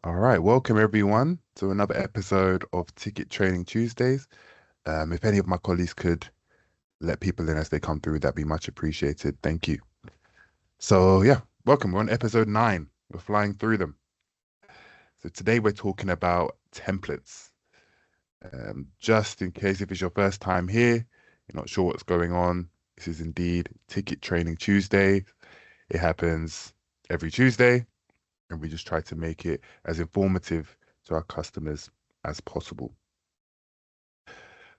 All right, welcome everyone to another episode of Ticket Training Tuesdays. If any of my colleagues could let people in as they come through, that'd be much appreciated. Thank you. So yeah, welcome. We're on episode 9. We're flying through them. So today we're talking about templates. Just in case if it's your first time here, you're not sure what's going on, this is indeed Ticket Training Tuesday. It happens every Tuesday, and we just try to make it as informative to our customers as possible.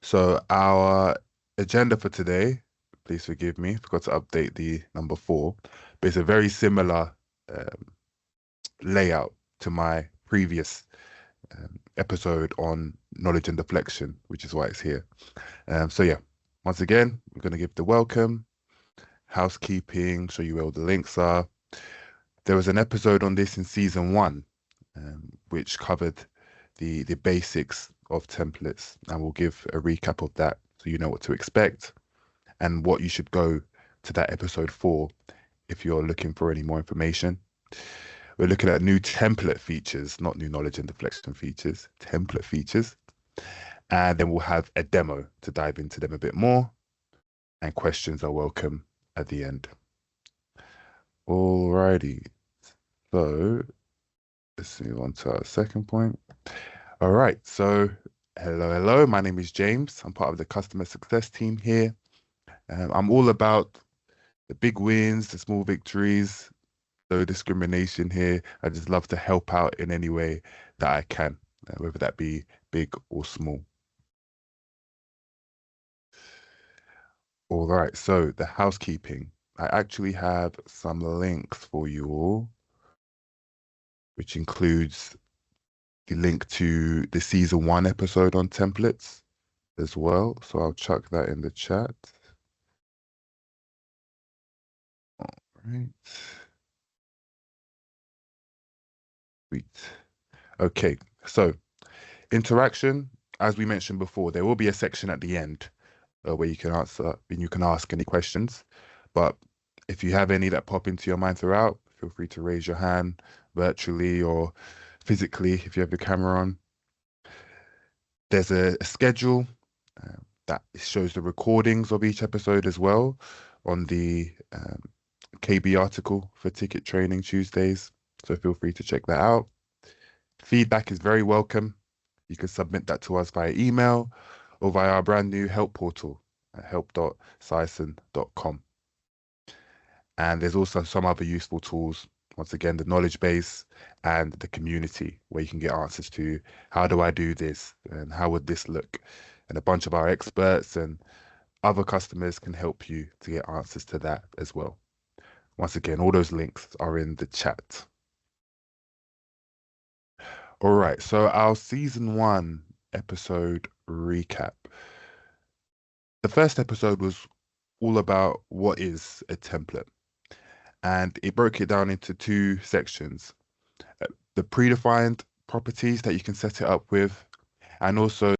So our agenda for today, please forgive me, forgot to update the number 4, but it's a very similar um, layout to my previous episode on knowledge and deflection, which is why it's here. So yeah, once again, we're going to give the welcome, housekeeping, show you where all the links are. There was an episode on this in season 1, which covered the basics of templates, and we'll give a recap of that so you know what to expect and what you should go to that episode for if you're looking for any more information. We're looking at new template features, not new knowledge and deflection features, template features. And then we'll have a demo to dive into them a bit more, and questions are welcome at the end. Alrighty, so let's move on to our second point. All right, so hello. My name is James. I'm part of the customer success team here. I'm all about the big wins, the small victories, no discrimination here. I just love to help out in any way that I can, whether that be big or small. All right, so the housekeeping. I actually have some links for you all, which includes the link to the season 1 episode on templates as well. So I'll chuck that in the chat. All right. Sweet. Okay, so interaction, as we mentioned before, there will be a section at the end where you can ask any questions. But if you have any that pop into your mind throughout, feel free to raise your hand virtually or physically if you have your camera on. There's a schedule that shows the recordings of each episode as well on the KB article for Ticket Training Tuesdays. So feel free to check that out. Feedback is very welcome. You can submit that to us via email or via our brand new help portal at help.sison.com. And there's also some other useful tools. Once again, the knowledge base and the community where you can get answers to how do I do this and how would this look? And a bunch of our experts and other customers can help you to get answers to that as well. Once again, all those links are in the chat. All right, so our season 1 episode recap. The first episode was all about what is a template, and it broke it down into 2 sections. The predefined properties that you can set it up with, and also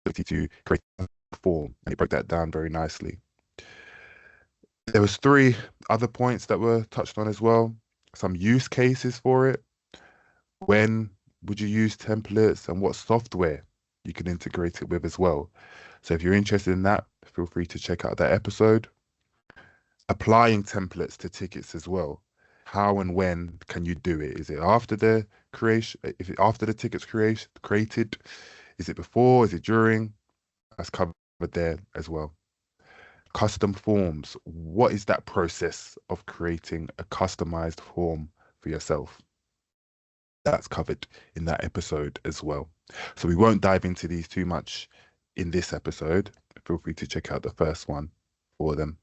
to create a form, and it broke that down very nicely. There was 3 other points that were touched on as well. Some use cases for it. When would you use templates and what software you can integrate it with as well. So if you're interested in that, feel free to check out that episode. Applying templates to tickets as well. How and when can you do it? Is it after the creation? Is it after the tickets created? Is it before? Is it during? That's covered there as well. Custom forms. What is that process of creating a customized form for yourself? That's covered in that episode as well. So we won't dive into these too much in this episode. Feel free to check out the first one for them.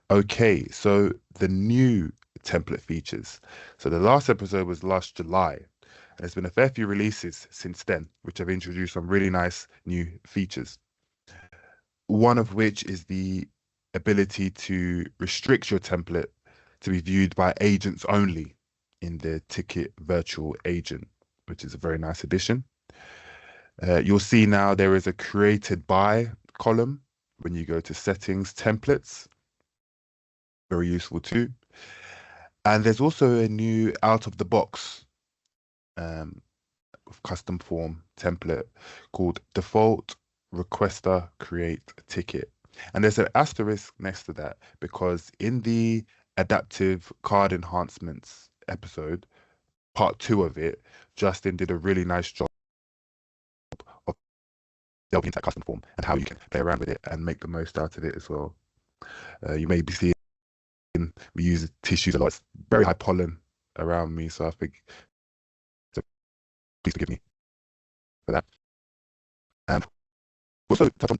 Okay, so the new template features. So the last episode was last July. And there's been a fair few releases since then, which have introduced some really nice new features. One of which is the ability to restrict your template to be viewed by agents only in the Tikit virtual agent, which is a very nice addition. You'll see now there is a created by column when you go to settings, templates, very useful too. And there's also a new out of the box um, custom form template called default requester create ticket. And there's an asterisk next to that because in the adaptive card enhancements episode, part two of it, Justin did a really nice job of delving into that custom form and how you can play around with it and make the most out of it as well. You may be seeing we use tissues a lot. It's very high pollen around me, so I think so please forgive me for that. And also touch on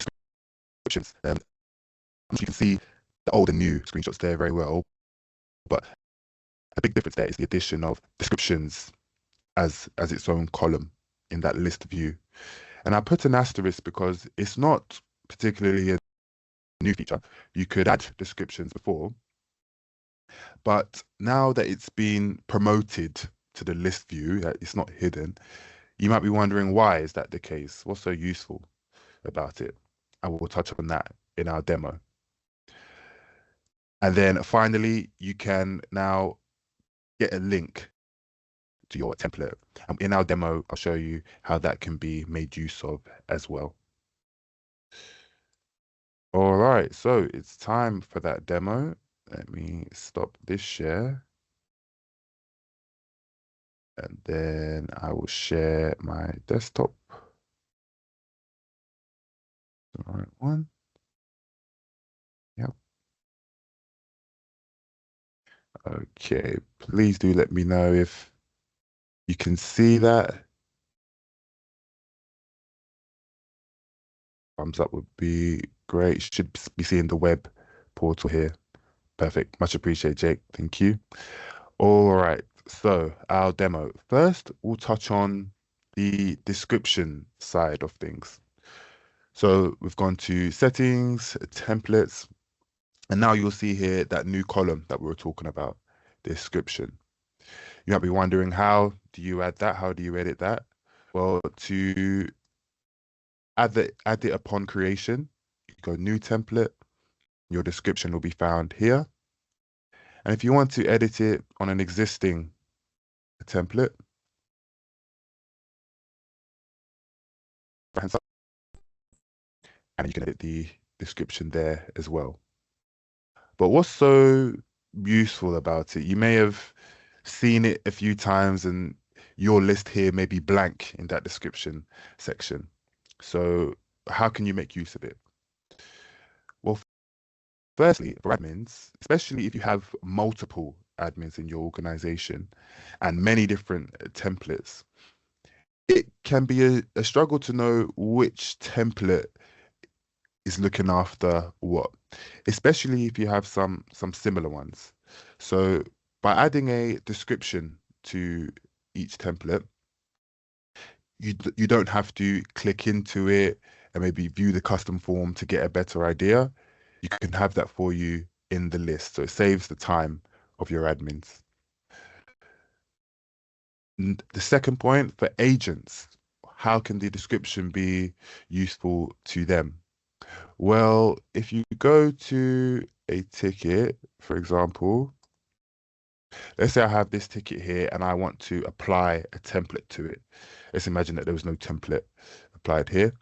descriptions. I'm sure you can see the old and new screenshots there very well, but a big difference there is the addition of descriptions as its own column in that list view. And I put an asterisk because it's not particularly a new feature. You could add descriptions before, but now that it's been promoted to the list view, that it's not hidden, you might be wondering why is that the case? What's so useful about it? And we'll touch on that in our demo. And then finally, you can now get a link to your template. And in our demo, I'll show you how that can be made use of as well. All right, so it's time for that demo. Let me stop this share. And then I will share my desktop. The right one. Yep. Okay, please do let me know if you can see that. Thumbs up would be great. Should be seeing the web portal here. Perfect. Much appreciated, Jake. Thank you. All right. So our demo. First, we'll touch on the description side of things. So we've gone to settings, templates, and now you'll see here that new column that we were talking about, description. You might be wondering, how do you add that? How do you edit that? Well, to add it upon creation, you go new template, your description will be found here. And if you want to edit it on an existing template, right hand side, and you can edit the description there as well. But what's so useful about it? You may have seen it a few times and your list here may be blank in that description section. So how can you make use of it? Well, firstly, for admins, especially if you have multiple admins in your organization and many different templates, it can be a struggle to know which template is looking after what, especially if you have some similar ones. So by adding a description to each template, you don't have to click into it and maybe view the custom form to get a better idea. You can have that for you in the list, so it saves the time of your admins. And the second point, for agents, how can the description be useful to them? Well, if you go to a ticket, for example, let's say I have this ticket here and I want to apply a template to it. Let's imagine that there was no template applied here.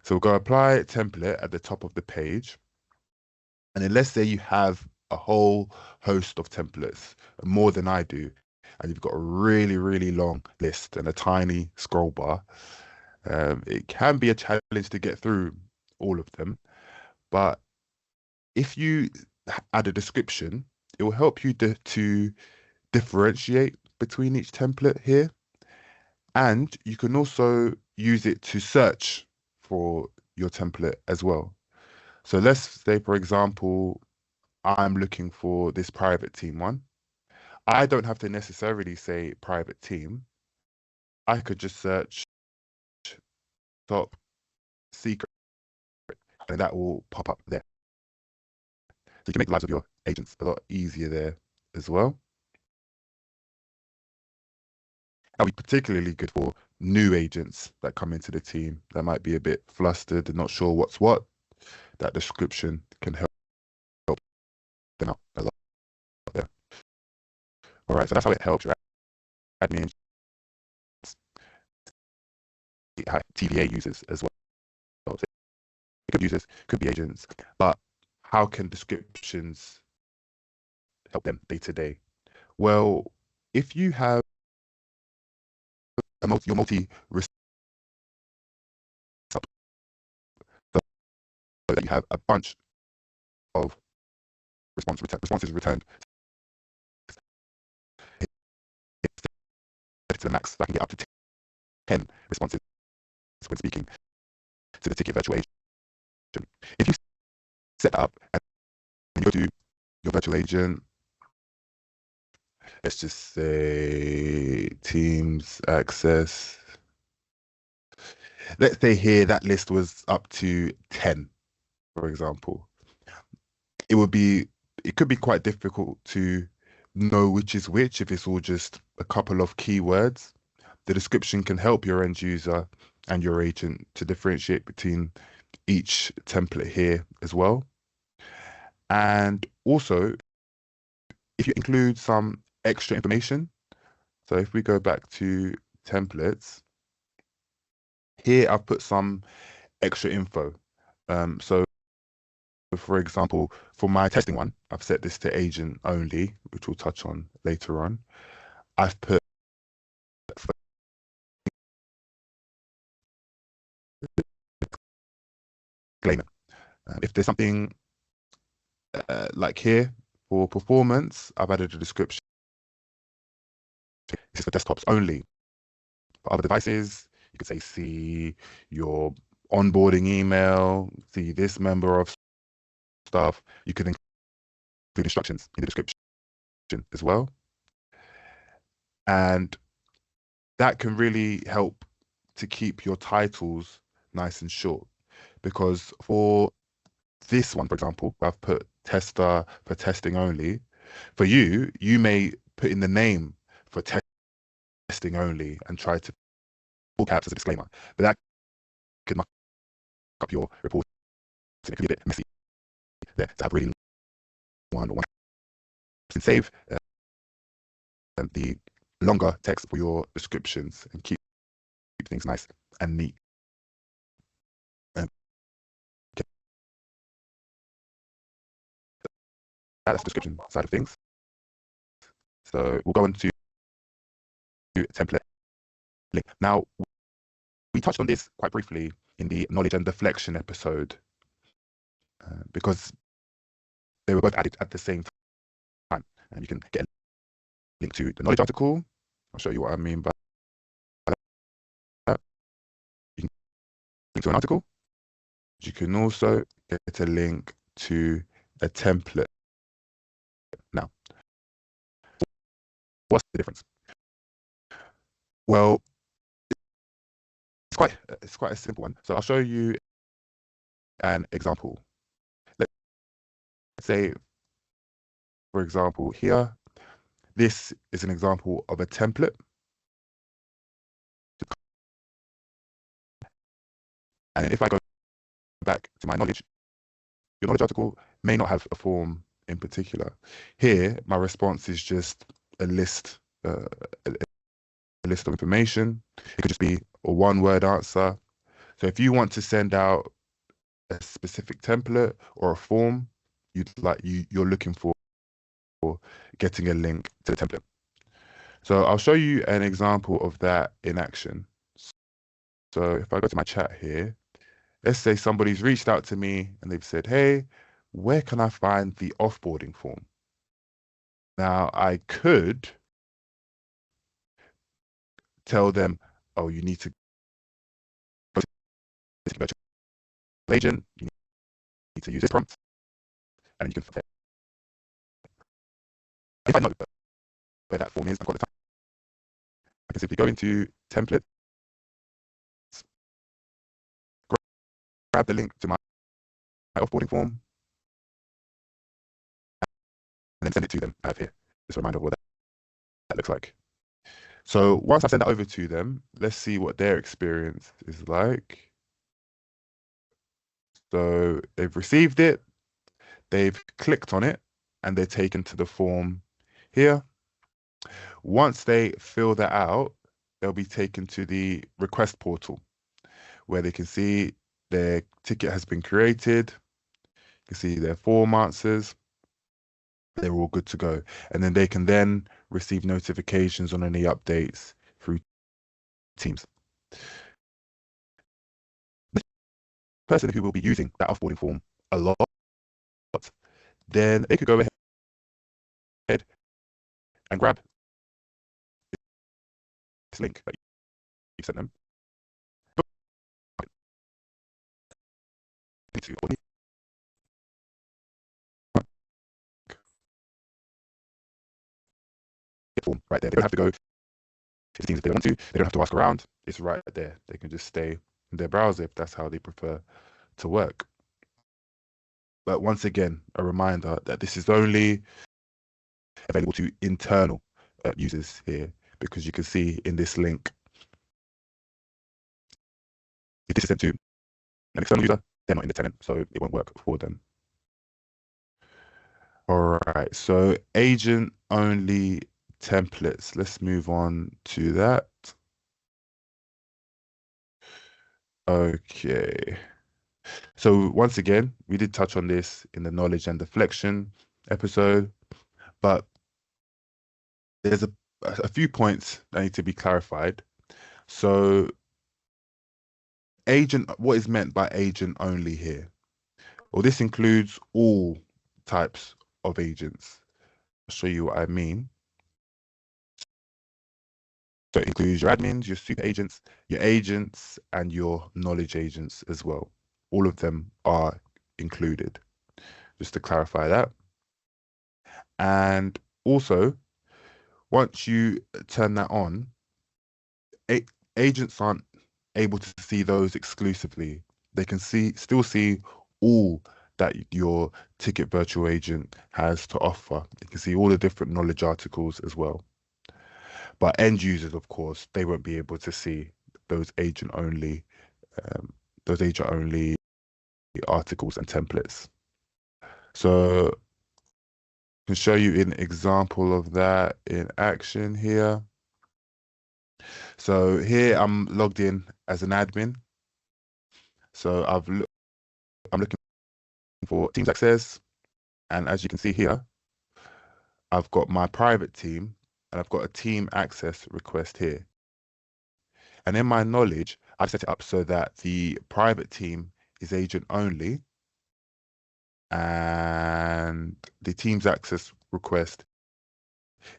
So we'll go apply template at the top of the page. And then let's say you have a whole host of templates, more than I do, and you've got a really, really long list and a tiny scroll bar. It can be a challenge to get through all of them. But if you add a description, it will help you to differentiate between each template here. And you can also use it to search for your template as well. So let's say, for example, I'm looking for this private team one. I don't have to necessarily say private team. I could just search top secret and that will pop up there. So you can make the lives of your agents a lot easier there as well. That'll be particularly good for new agents that come into the team that might be a bit flustered and not sure what's what. That description can help them out a lot there. All right, so that's how it helps your admins, TVA users as well. So it could be users, could be agents, but how can descriptions help them day to day? Well, if you have your multi so that you have a bunch of responses returned to the max, so I can get up to 10 responses when speaking to the ticket virtual agent. If you set up and you go to your virtual agent, let's just say Teams access. Let's say here that list was up to 10, for example. It could be quite difficult to know which is which if it's all just a couple of keywords. The description can help your end user and your agent to differentiate between each template here as well. And also, if you include some extra information, so if we go back to templates, here I've put some extra info. So for example, for my testing one, I've set this to agent only, which we'll touch on later on. I've put disclaimer. If there's something like here for performance, I've added a description. This is for desktops only. For other devices, you could say, see your onboarding email, see this member of staff. You could include instructions in the description as well. And that can really help to keep your titles nice and short. Because for this one, for example, I've put tester for testing only. For you, you may put in the name for testing only and try to all caps as a disclaimer. But that could muck up your report. It could be a bit messy there to have really one or one. And save the longer text for your descriptions and keep things nice and neat. That's the description side of things. So we'll go into template link. Now, we touched on this quite briefly in the knowledge and deflection episode because they were both added at the same time. And you can get a link to the knowledge article. I'll show you what I mean by that. You can link to an article. You can also get a link to a template. Now, what's the difference? Well, it's quite a simple one. So I'll show you an example. Let's say, for example, here, this is an example of a template. And if I go back to my knowledge, your knowledge article may not have a form in particular. Here, my response is just a list, a list of information. It could just be a one-word answer. So if you want to send out a specific template or a form you're looking for getting a link to the template. So I'll show you an example of that in action. So if I go to my chat here, let's say somebody's reached out to me and they've said, hey, where can I find the offboarding form? Now I could tell them, oh, you need to go to this virtual agent, you need to use this prompt, and you can. If I know where that form is, I've got the time. I can simply go into template, grab the link to my offboarding form, and then send it to them out of here. Just a reminder of what that looks like. So once I send that over to them, let's see what their experience is like. So they've received it, they've clicked on it, and they're taken to the form here. Once they fill that out, they'll be taken to the request portal where they can see their ticket has been created. You can see their form answers. They're all good to go. And then they can then receive notifications on any updates through Teams. The person who will be using that offboarding form a lot, then they could go ahead and grab this link that you sent them. Form right there. They don't have to go to Teams if they want to. They don't have to ask around. It's right there. They can just stay in their browser if that's how they prefer to work. But once again, a reminder that this is only available to internal users here, because you can see in this link, if this is sent to an external user, they're not in the tenant, so it won't work for them. All right, so agent only templates. Let's move on to that. Okay. So once again, we did touch on this in the knowledge and deflection episode, but there's a few points that need to be clarified. So agent, what is meant by agent only here? Well, this includes all types of agents. I'll show you what I mean. So it includes your admins, your super agents, and your knowledge agents as well. All of them are included, just to clarify that. And also, once you turn that on, agents aren't able to see those exclusively. They can still see all that your Tikit virtual agent has to offer. You can see all the different knowledge articles as well. But end users, of course, they won't be able to see those agent only articles and templates. So I can show you an example of that in action here. So here I'm logged in as an admin. So I'm looking for Teams access, and as you can see here, I've got my private team and I've got a team access request here. And in my knowledge, I've set it up so that the private team is agent only and the team's access request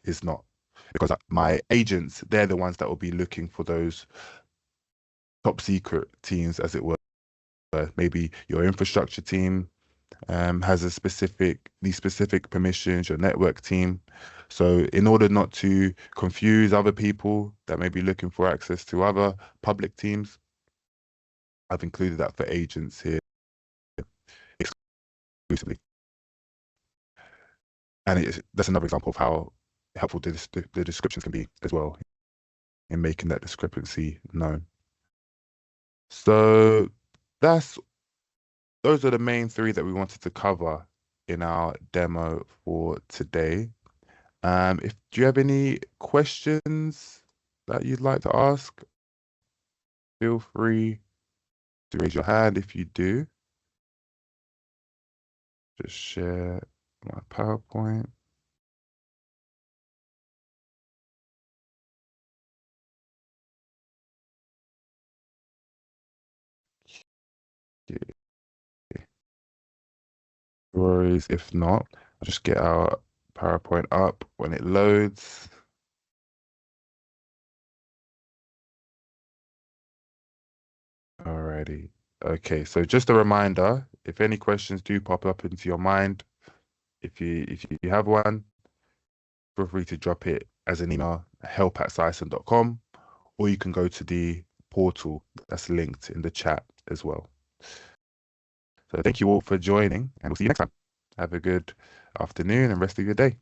is not, because my agents, they're the ones that will be looking for those top secret teams, as it were. Maybe your infrastructure team has these specific permissions, your network team. So in order not to confuse other people that may be looking for access to other public teams, I've included that for agents here exclusively. And that's another example of how helpful the descriptions can be as well in making that discrepancy known. So those are the main three that we wanted to cover in our demo for today. Do you have any questions that you'd like to ask? Feel free to raise your hand if you do. Just share my PowerPoint. Okay. No worries. If not, I'll just get our PowerPoint up when it loads. Alrighty. Okay, so just a reminder, if any questions do pop up into your mind, if you have one, feel free to drop it as an email, help@sison.com, or you can go to the portal that's linked in the chat as well. So thank you all for joining, and we'll see you next time. Have a good afternoon and rest of your day.